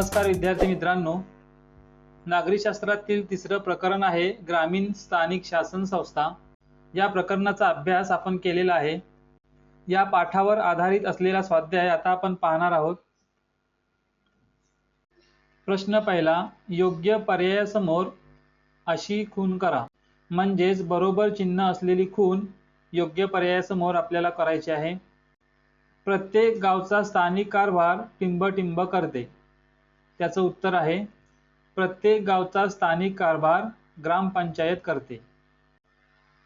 नमस्कार विद्यार्थी मित्रांनो, नागरी शास्त्रातील तिसरं प्रकरण आहे ग्रामीण स्थानिक शासन संस्था। या प्रकरणाचा अभ्यास आपण केलेला आहे। या पाठावर आधारित असलेला स्वाध्याय आता आपण पाहणार आहोत। प्रश्न पहिला, योग्य पर्यायासमोर अशी खूण करा। म्हणजेच बरोबर चिन्ह असलेली खूण योग्य पर्यायासमोर आपल्याला करायची आहे। प्रत्येक गावचा स्थानिक कारभार टिंब करते। त्याचं उत्तर आहे प्रत्येक गावचा स्थानिक कारभार ग्रामपंचायत करते।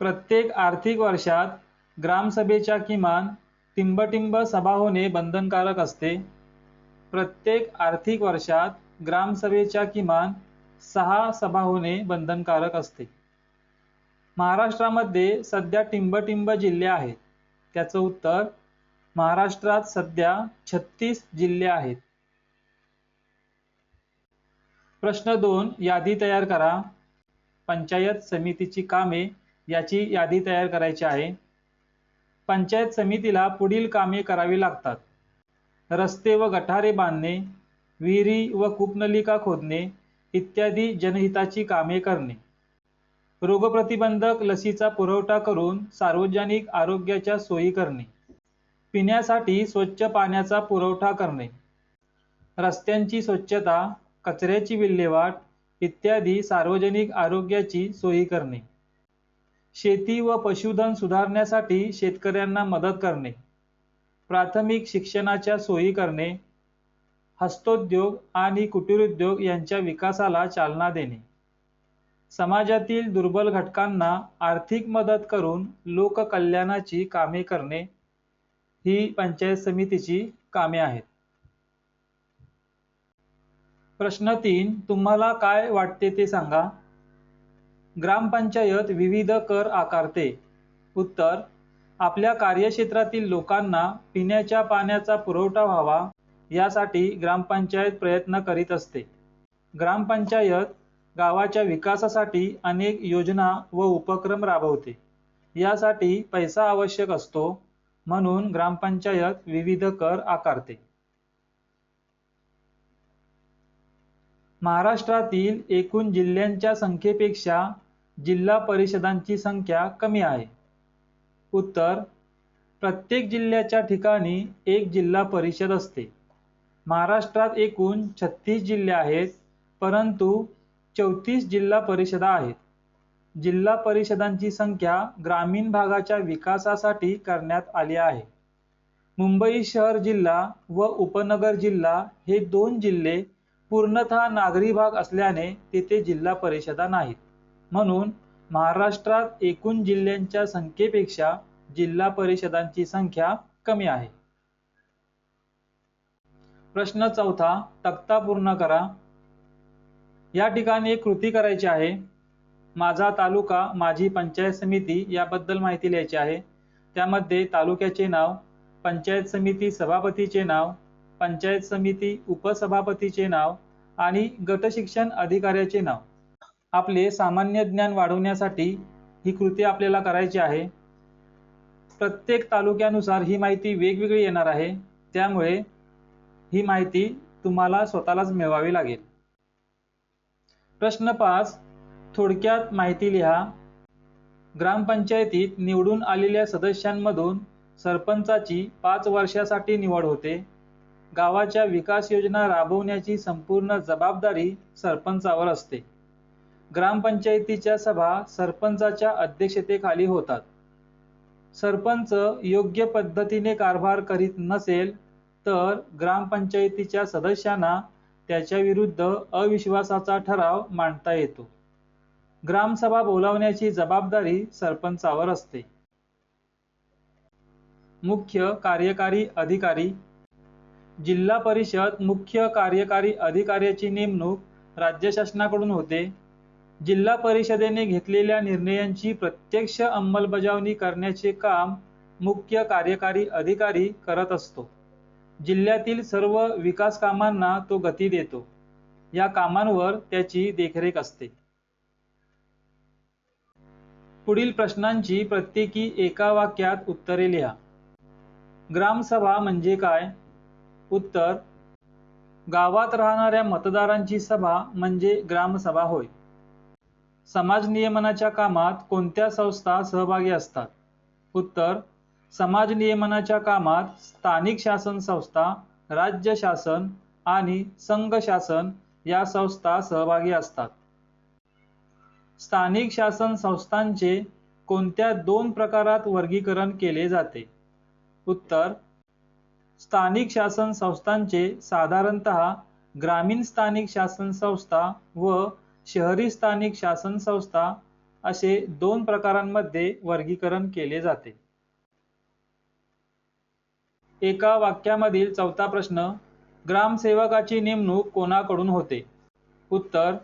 प्रत्येक आर्थिक वर्षात ग्रामसभेच्या किमान टिंब सभा होणे बंधनकारक असते। प्रत्येक आर्थिक वर्षात ग्रामसभेच्या किमान 6 सभा होणे बंधनकारक असते। महाराष्ट्रामध्ये सध्या टिंब जिल्हे आहेत। त्याचं उत्तर महाराष्ट्रात सध्या 36 जिल्हे आहेत। प्रश्न 2, यादी तयार करा। पंचायत समितीची कामे याची यादी तयार करायची आहे। पंचायत समितीला पुढील कामे करावी लागतात: रस्ते व गटारे बांधणे, विहिरी व कूपनलिका खोदणे इत्यादी जनहिताची कामे करणे, रोगप्रतिबंधक लसीचा पुरवठा करून सार्वजनिक आरोग्याच्या सोयी करणे, पिण्यासाठी स्वच्छ पाण्याचा पुरवठा करणे, रस्त्यांची स्वच्छता, कचऱ्याची विल्हेवाट इत्यादी सार्वजनिक आरोग्याची सोयी करणे, शेती व पशुधन सुधारण्यासाठी शेतकऱ्यांना मदत करणे, प्राथमिक शिक्षणाच्या सोयी करणे, हस्तोद्योग आणि कुटीरोद्योग यांच्या विकासाला चालना देणे, समाजातील दुर्बल घटकांना आर्थिक मदत करून लोककल्याणाची कामे करणे ही पंचायत समितीची कामे आहेत। प्रश्न 3, तुम्हाला काय वाटते ते सांगा। ग्रामपंचायत विविध कर आकारते। उत्तर, आपल्या कार्यक्षेत्रातील लोकांना पिण्याच्या पाण्याचा पुरवठा व्हावा यासाठी ग्रामपंचायत प्रयत्न करीत असते। ग्रामपंचायत गावाच्या विकासासाठी अनेक योजना व उपक्रम राबवते। यासाठी पैसा आवश्यक असतो, म्हणून ग्रामपंचायत विविध कर आकारते। महाराष्ट्रातील एकूण जिल्ह्यांच्या संख्येपेक्षा जिल्हा परिषदांची संख्या कमी आहे। उत्तर, प्रत्येक जिल्ह्याच्या ठिकाणी एक जिल्हा परिषद असते। महाराष्ट्रात एकूण 36 जिल्हे आहेत, परंतु 34 जिल्हा परिषदा आहेत। जिल्हा परिषदांची संख्या ग्रामीण भागाच्या विकासासाठी करण्यात आली आहे। मुंबई शहर जिल्हा व उपनगर जिल्हा हे 2 जिल्हे पूर्णतः नागरी भाग असल्याने तेथे जिल्हा परिषदा नाहीत, म्हणून महाराष्ट्रात एकूण जिल्ह्यांच्या संख्येपेक्षा जिल्हा परिषदांची संख्या कमी आहे। प्रश्न 4, तक्ता पूर्ण करा। या ठिकाणी एक कृती करायची आहे। माझा तालुका माझी पंचायत समिती याबद्दल माहिती लिहायची आहे। त्यामध्ये तालुक्याचे नाव, पंचायत समिती सभापतीचे नाव, पंचायत समिती उपसभापतीचे नाव आणि गट शिक्षण अधिकाऱ्याचे नाव। आपले सामान्य ज्ञान वाढवण्यासाठी ही कृती आपल्याला करायची आहे। प्रत्येक तालुक्यानुसार ही माहिती वेगवेगळी येणार आहे, त्यामुळे ही माहिती तुम्हाला स्वतःलाच मिळवावी लागेल। प्रश्न 5, थोडक्यात माहिती लिहा। ग्रामपंचायतीत निवडून आलेल्या सदस्यांमधून सरपंचाची 5 वर्षासाठी निवड होते। गावाच्या विकास योजना राबवण्याची संपूर्ण जबाबदारी सरपंचावर असते। ग्रामपंचायतीच्या सभा सरपंचाच्या अध्यक्षतेखाली होतात। सरपंच योग्य पद्धतीने कारभार करीत नसेल तर ग्रामपंचायतीच्या सदस्यांना त्याच्या विरुद्ध अविश्वासाचा ठराव मांडता येतो। ग्रामसभा बोलावण्याची जबाबदारी सरपंचावर असते। मुख्य कार्यकारी अधिकारी। जिल्हा परिषद मुख्य कार्यकारी अधिकाऱ्याची नेमणूक राज्य शासनाकडून होते। जिल्हा परिषदेने घेतलेल्या निर्णयांची प्रत्यक्ष अंमलबजावणी करण्याचे काम मुख्य कार्यकारी अधिकारी करत असतो। जिल्ह्यातील सर्व विकास कामांना तो गती देतो। या कामांवर त्याची देखरेख असते। पुढील प्रश्नांची प्रत्येकी एका वाक्यात उत्तरे लिहा। ग्रामसभा म्हणजे काय? उत्तर, गावात राहणाऱ्या मतदारांची सभा म्हणजे ग्रामसभा होय. समाज नियमनाच्या कामात कोणत्या संस्था सहभागी असतात? उत्तर: समाज नियमनाच्या कामात स्थानिक शासन संस्था, राज्य शासन आणि संघ शासन या संस्था सहभागी असतात. स्थानिक शासन संस्थांचे कोणत्या 2 प्रकारात वर्गीकरण केले जाते? उत्तर: स्थानिक शासन संस्थांचे साधारणतः ग्रामीण स्थानिक शासन संस्था व शहरी स्थानिक शासन संस्था असे 2 प्रकारांमध्ये वर्गीकरण केले जाते. एका वाक्यामधील चौथा प्रश्न: ग्रामसेवकाची नेमणूक कोणाकडून होते? उत्तर: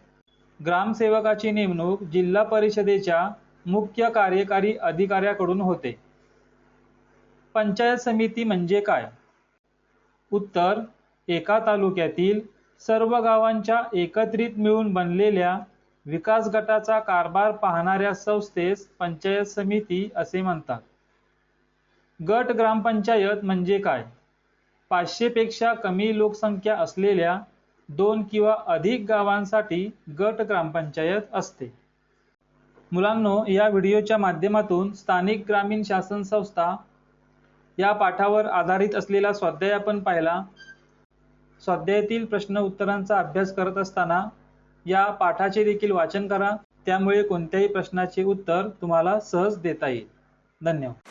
ग्रामसेवकाची नेमणूक जिल्हा परिषदेच्या मुख्य कार्यकारी अधिकाऱ्याकडून होते. पंचायत समिती म्हणजे काय? उत्तर: एका तालुक्यातील सर्व गावांच्या एकत्रित मिळून बनलेल्या विकास गटाचा कारभार पाहणाऱ्या संस्थेस पंचायत समिती असे म्हणतात. गट ग्रामपंचायत म्हणजे काय? 500 पेक्षा कमी लोकसंख्या असलेल्या 2 किंवा अधिक गावांसाठी गट ग्रामपंचायत असते. मुलांनो, या व्हिडिओच्या माध्यमातून स्थानिक ग्रामीण शासन संस्था या पाठावर आधारित असलेला स्वाध्याय आपण पाहिला. स्वाध्यायातील प्रश्न उत्तरांचा अभ्यास करत असताना या पाठाचे देखील वाचन करा. त्यामुळे कोणत्याही प्रश्नाचे उत्तर तुम्हाला सहज देता येईल. धन्यवाद.